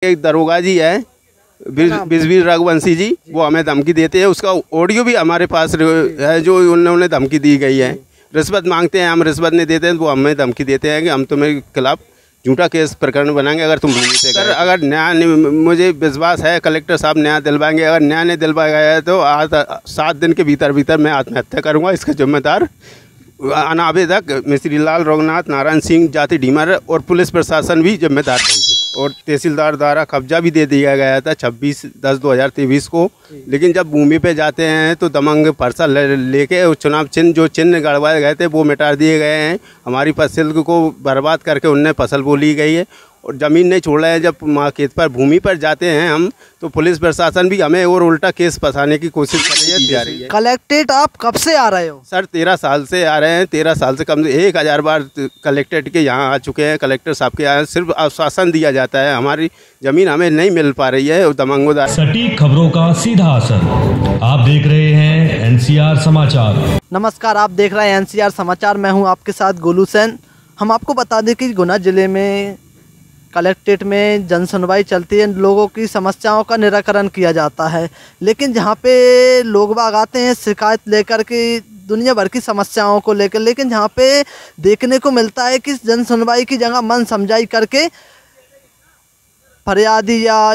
एक दरोगा जी है बिजबीर रघुवंशी जी, वो हमें धमकी देते हैं। उसका ऑडियो भी हमारे पास है जो उन्होंने धमकी दी गई है। रिश्वत मांगते हैं, हम रिश्वत नहीं देते हैं, वो हमें धमकी देते हैं कि हम तुम्हारे खिलाफ झूठा केस प्रकरण बनाएंगे अगर तुम भूमि पे गए। अगर न्याय, मुझे विश्वास है कलेक्टर साहब न्याय दिलवाएंगे। अगर न्याय नहीं दिलवाया गया तो आज 7 दिन के भीतर मैं आत्महत्या करूँगा। इसका जिम्मेदार अनावेदक मिस्त्री लाल रघुनाथ नारायण सिंह जाति ढीमर और पुलिस प्रशासन भी जिम्मेदार है। और तहसीलदार द्वारा कब्जा भी दे दिया गया था 26/10/2023 को। लेकिन जब भूमि पे जाते हैं तो दमंग परसा लेके चुनाव चिन्ह जो चिन्ह गड़वाए गए थे वो मिटा दिए गए हैं। हमारी फसल को बर्बाद करके उनने फसल बोली गई है और ज़मीन नहीं छोड़ रहे हैं। जब माँ खेत पर भूमि पर जाते हैं हम तो पुलिस प्रशासन भी हमें और उल्टा केस फंसाने की कोशिश कर रही है। कलेक्ट्रेट आप कब से आ रहे हो? सर 13 साल से आ रहे हैं। 13 साल से कम से 1000 बार कलेक्ट्रेट के यहाँ आ चुके हैं। कलेक्टर साहब के यहाँ सिर्फ आश्वासन दिया जाता है, हमारी ज़मीन हमें नहीं मिल पा रही है। दमंगों सटीक खबरों का सीधा असर। आप देख रहे हैं एनसीआर समाचार। नमस्कार, आप देख रहे हैं एनसीआर समाचार। मैं हूं आपके साथ गोलू सेन। हम आपको बता दें कि गुना जिले में कलेक्ट्रेट में जन सुनवाई चलती है, लोगों की समस्याओं का निराकरण किया जाता है। लेकिन जहां पे लोग बाग आते हैं शिकायत लेकर के दुनिया भर की समस्याओं को लेकर, लेकिन जहां पे देखने को मिलता है कि जन सुनवाई की जगह मन समझाई करके फरियादी या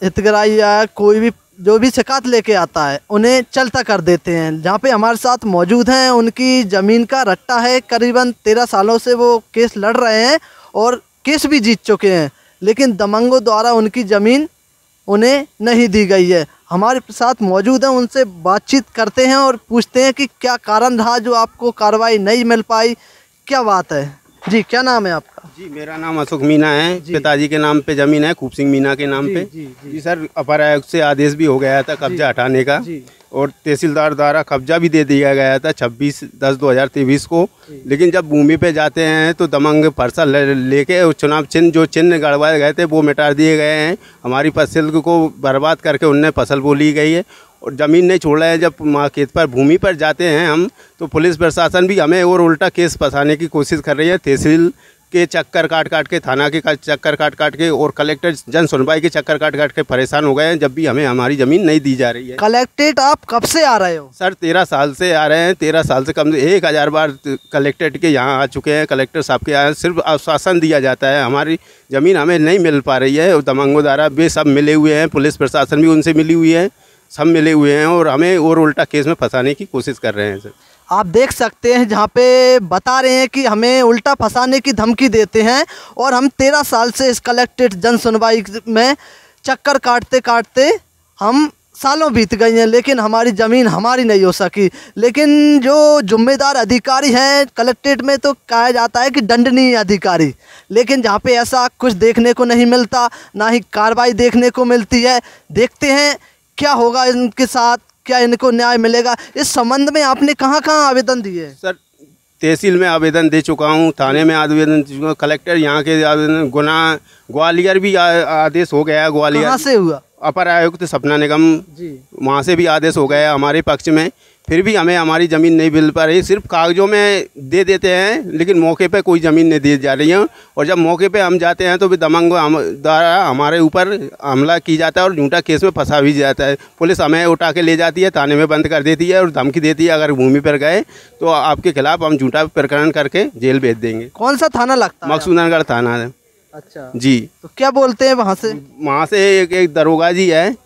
हितग्राही या कोई भी जो भी शिकायत लेके आता है उन्हें चलता कर देते हैं। जहाँ पे हमारे साथ मौजूद हैं, उनकी ज़मीन का रट्टा है। करीबन 13 सालों से वो केस लड़ रहे हैं और केस भी जीत चुके हैं, लेकिन दमंगों द्वारा उनकी ज़मीन उन्हें नहीं दी गई है। हमारे साथ मौजूद हैं, उनसे बातचीत करते हैं और पूछते हैं कि क्या कारण रहा जो आपको कार्रवाई नहीं मिल पाई, क्या बात है। जी, क्या नाम है आपका? जी, मेरा नाम अशोक मीना है। पिताजी के नाम पे ज़मीन है, खूब सिंह मीना के नाम पे। जी सर, अपर आयुक्त से आदेश भी हो गया था कब्जा हटाने का और तहसीलदार द्वारा कब्जा भी दे दिया गया था 26/10/2023 को। लेकिन जब भूमि पे जाते हैं तो दमंग परसा लेके चुनाव चिन्ह जो चिन्ह गड़वाए गए थे वो मिटा दिए गए हैं। हमारी फसल को बर्बाद करके उनने फसल बोली गई है और ज़मीन नहीं छोड़ रहे हैं। जब माँ खेत पर भूमि पर जाते हैं हम तो पुलिस प्रशासन भी हमें और उल्टा केस फंसाने की कोशिश कर रही है। तहसील के चक्कर काट के, थाना के चक्कर काट के और कलेक्टर जन सुनवाई के चक्कर काट के परेशान हो गए हैं, जब भी हमें हमारी ज़मीन नहीं दी जा रही है। कलेक्ट्रेट आप कब से आ रहे हो? सर 13 साल से आ रहे हैं। 13 साल से कम से 1000 बार कलेक्ट्रेट के यहाँ आ चुके हैं। कलेक्टर साहब के यहाँ सिर्फ आश्वासन दिया जाता है, हमारी ज़मीन हमें नहीं मिल पा रही है। दमंगों द्वारा वे सब मिले हुए हैं, पुलिस प्रशासन भी उनसे मिली हुई है, सब मिले हुए हैं और हमें और उल्टा केस में फंसाने की कोशिश कर रहे हैं। सर आप देख सकते हैं जहाँ पे बता रहे हैं कि हमें उल्टा फंसाने की धमकी देते हैं और हम 13 साल से इस कलेक्ट्रेट जन सुनवाई में चक्कर काटते हम सालों बीत गए हैं, लेकिन हमारी ज़मीन हमारी नहीं हो सकी। लेकिन जो जिम्मेदार अधिकारी हैं कलेक्ट्रेट में तो कहा जाता है कि दंडनीय अधिकारी, लेकिन जहाँ पे ऐसा कुछ देखने को नहीं मिलता, ना ही कार्रवाई देखने को मिलती है। देखते हैं क्या होगा इनके साथ, क्या इनको न्याय मिलेगा। इस संबंध में आपने कहाँ आवेदन दिए? सर तहसील में आवेदन दे चुका हूँ, थाने में आवेदन दे चुका, कलेक्टर यहाँ के आवेदन, गुना ग्वालियर भी आदेश हो गया है। ग्वालियर कहाँ से हुआ? अपर आयुक्त सपना निगम जी, वहाँ से भी आदेश हो गया हमारे पक्ष में। फिर भी हमें हमारी ज़मीन नहीं मिल पा रही। सिर्फ कागजों में दे देते हैं, लेकिन मौके पे कोई ज़मीन नहीं दी जा रही है। और जब मौके पे हम जाते हैं तो भी दमंग द्वारा हमारे ऊपर हमला की जाता है और झूठा केस में फंसा भी जाता है। पुलिस हमें उठा के ले जाती है, थाने में बंद कर देती है और धमकी देती है अगर भूमि पर गए तो आपके खिलाफ हम झूठा प्रकरण करके जेल भेज देंगे। कौन सा थाना लगता है? मकसूदनगढ़ थाना है। अच्छा जी, तो क्या बोलते हैं वहाँ से? वहाँ से एक दरोगा जी है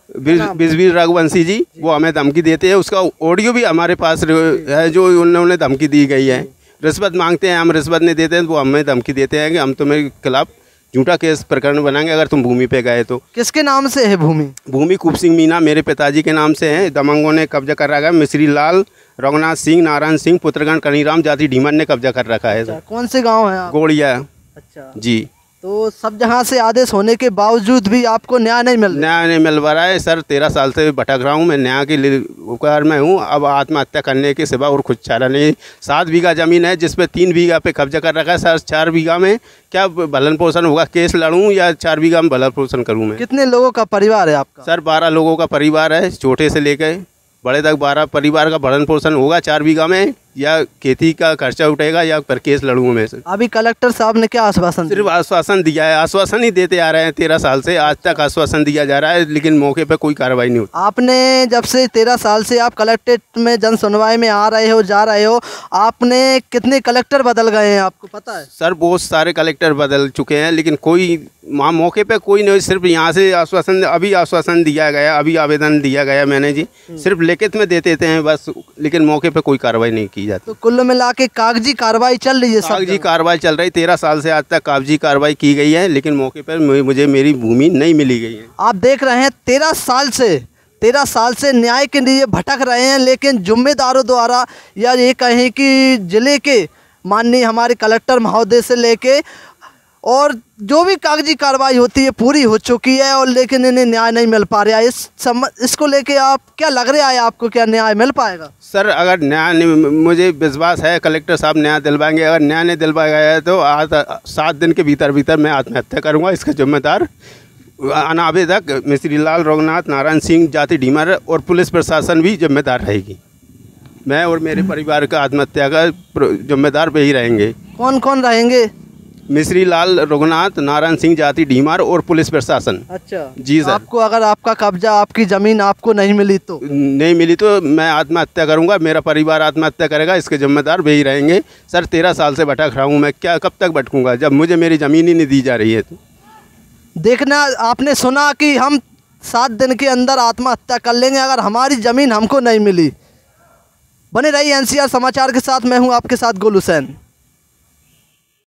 बिजबीर रघुवंशी जी, वो हमें धमकी देते हैं। उसका ऑडियो भी हमारे पास है जो उन्होंने धमकी दी गई है। रिश्वत मांगते हैं, हम रिश्वत नहीं देते हैं, वो हमें धमकी देते हैं कि हम तुम्हारे खिलाफ झूठा केस प्रकरण बनाएंगे अगर तुम भूमि पे गए तो। किसके नाम से है भूमि? भूमि खूब सिंह मीना मेरे पिताजी के नाम से है। दमंगों ने कब्जा कर रखा है। मिस्त्री लाल रघुनाथ सिंह नारायण सिंह पुत्रगण कनीराम जाति ढीमर ने कब्जा कर रखा है। अच्छा, कौन से गाँव है? गोड़िया। अच्छा जी, तो सब जहाँ से आदेश होने के बावजूद भी आपको न्याय नहीं मिल रहा है। सर 13 साल से भटक रहा हूँ मैं, न्याय के लिए उपकार में हूँ। अब आत्महत्या करने के सिवा और कुछ चारा नहीं। 7 बीघा ज़मीन है जिसपे 3 बीघा पे कब्जा कर रखा है। सर 4 बीघा में क्या भलन पोषण होगा? केस लड़ूँ या 4 बीघा में भलन पोषण करूँ मैं? कितने लोगों का परिवार है आपका? सर 12 लोगों का परिवार है, छोटे से लेकर बड़े तक 12 परिवार का भरण पोषण होगा 4 बीघा में। या खेती का खर्चा उठेगा या पर केस लड़ूंगा मैं सर। अभी कलेक्टर साहब ने क्या आश्वासन सिर्फ आश्वासन दिया है, आश्वासन ही देते आ रहे हैं 13 साल से, आज तक आश्वासन दिया जा रहा है लेकिन मौके पर कोई कार्रवाई नहीं होती। आपने जब से 13 साल से आप कलेक्ट्रेट में जन सुनवाई में आ रहे हो जा रहे हो, आपने कितने कलेक्टर बदल गए हैं आपको पता है? सर बहुत सारे कलेक्टर बदल चुके हैं लेकिन कोई मौके पे कोई नहीं, सिर्फ यहाँ से आश्वासन, अभी आश्वासन दिया गया, अभी आवेदन दिया गया मैंने जी, सिर्फ लिखित में दे देते हैं बस, लेकिन मौके पे कोई कार्रवाई नहीं की जाती। तो कुल मिला के कागजी कार्रवाई चल रही है? कागजी कार्रवाई चल रही, 13 साल से आज तक कागजी कार्रवाई की गई है लेकिन मौके पर मुझे मेरी भूमि नहीं मिली गई है। आप देख रहे हैं 13 साल से न्याय के लिए भटक रहे हैं, लेकिन जिम्मेदारों द्वारा या ये कहें कि जिले के माननीय हमारे कलेक्टर महोदय से लेके और जो भी कागजी कार्रवाई होती है पूरी हो चुकी है, और लेकिन इन्हें न्याय नहीं मिल पा रहा है। इसको लेके आप क्या लग रहा है आपको, क्या न्याय मिल पाएगा? सर अगर न्याय नहीं, मुझे विश्वास है कलेक्टर साहब न्याय दिलवाएंगे, अगर न्याय नहीं दिलवाया गया तो आज 7 दिन के भीतर मैं आत्महत्या करूँगा। इसका जिम्मेदार अनावेदक मिस्त्री लाल रघुनाथ नारायण सिंह जाति ढीमर और पुलिस प्रशासन भी जिम्मेदार रहेगी। मैं और मेरे परिवार का आत्महत्या का जिम्मेदार पे ही रहेंगे। कौन कौन रहेंगे? मिस्त्री लाल रघुनाथ नारायण सिंह जाति ढीमर और पुलिस प्रशासन। अच्छा जी सर। आपको अगर आपका कब्जा, आपकी ज़मीन आपको नहीं मिली तो मैं आत्महत्या करूंगा, मेरा परिवार आत्महत्या करेगा, इसके जिम्मेदार वही रहेंगे। सर 13 साल से भटक रहा हूँ मैं, क्या कब तक भटकूंगा जब मुझे मेरी ज़मीन ही नहीं दी जा रही है। तो देखना, आपने सुना कि हम 7 दिन के अंदर आत्महत्या कर लेंगे अगर हमारी ज़मीन हमको नहीं मिली। बने रहिए NCR समाचार के साथ, मैं हूँ आपके साथ गुल हुसैन।